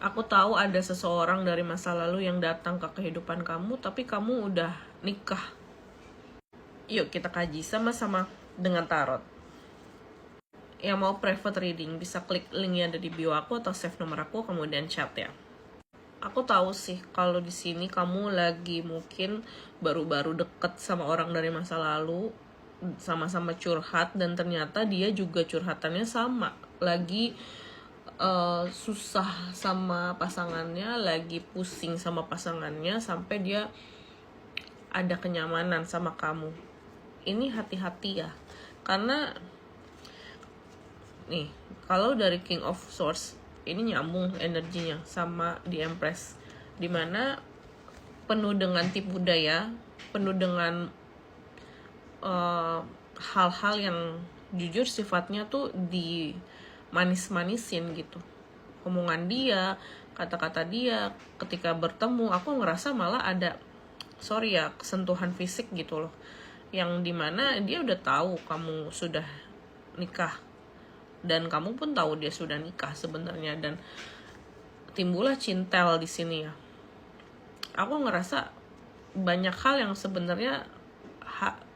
Aku tahu ada seseorang dari masa lalu yang datang ke kehidupan kamu, tapi kamu udah nikah. Yuk kita kaji sama-sama dengan tarot. Yang mau private reading bisa klik link yang ada di bio aku atau save nomor aku kemudian chat ya. Aku tahu sih kalau di sini kamu lagi mungkin baru-baru deket sama orang dari masa lalu, sama-sama curhat, dan ternyata dia juga curhatannya sama, lagi susah sama pasangannya, lagi pusing sama pasangannya, sampai dia ada kenyamanan sama kamu. Ini hati-hati ya, karena nih kalau dari King of Swords ini nyambung energinya sama di Empress, dimana penuh dengan tipu daya, penuh dengan hal-hal yang jujur sifatnya tuh di manis-manisin gitu. Omongan dia, kata-kata dia ketika bertemu, aku ngerasa malah ada sentuhan fisik gitu loh, yang dimana dia udah tahu kamu sudah nikah, dan kamu pun tahu dia sudah nikah sebenarnya, dan timbullah cintel di sini ya. Aku ngerasa banyak hal yang sebenarnya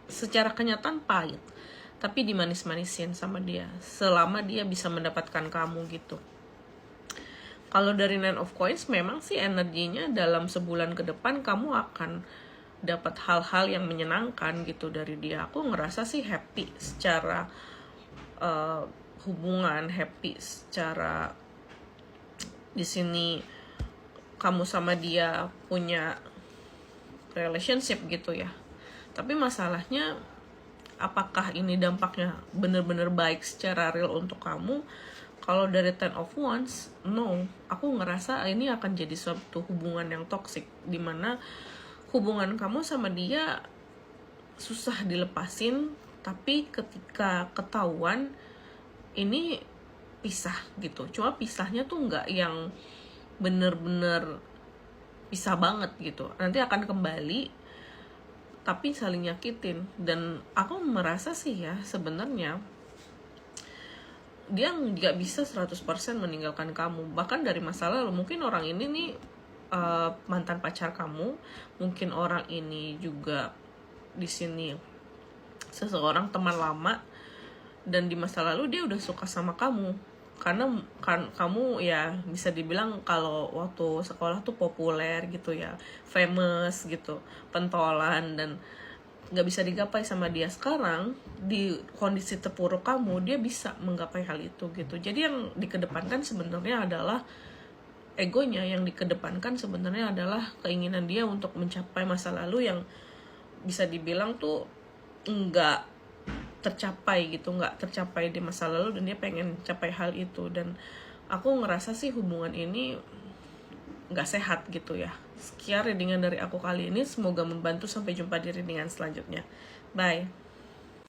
secara kenyataan pahit, tapi dimanis-manisin sama dia selama dia bisa mendapatkan kamu gitu. Kalau dari Nine of Coins memang sih energinya dalam sebulan ke depan kamu akan dapat hal-hal yang menyenangkan gitu dari dia. Aku ngerasa sih happy secara hubungan, happy secara di sini kamu sama dia punya relationship gitu ya. Tapi masalahnya apakah ini dampaknya benar-benar baik secara real untuk kamu? Kalau dari Ten of Wands, no. Aku ngerasa ini akan jadi suatu hubungan yang toksik, dimana hubungan kamu sama dia susah dilepasin, tapi ketika ketahuan ini pisah gitu. Cuma pisahnya tuh nggak yang bener-bener pisah banget gitu, nanti akan kembali tapi saling nyakitin. Dan aku merasa sih ya, sebenarnya dia nggak bisa 100% meninggalkan kamu. Bahkan dari masa lalu, mungkin orang ini nih mantan pacar kamu, mungkin orang ini juga di sini seseorang teman lama, dan di masa lalu dia udah suka sama kamu karena kamu ya bisa dibilang kalau waktu sekolah tuh populer gitu ya, famous gitu, pentolan, dan nggak bisa digapai sama dia. Sekarang di kondisi terpuruk kamu, dia bisa menggapai hal itu gitu. Jadi yang dikedepankan sebenarnya adalah egonya, yang dikedepankan sebenarnya adalah keinginan dia untuk mencapai masa lalu yang bisa dibilang tuh nggak tercapai gitu, nggak tercapai di masa lalu, dan dia pengen capai hal itu. Dan aku ngerasa sih hubungan ini nggak sehat gitu ya. Sekian readingan dari aku kali ini, semoga membantu. Sampai jumpa di readingan selanjutnya. Bye.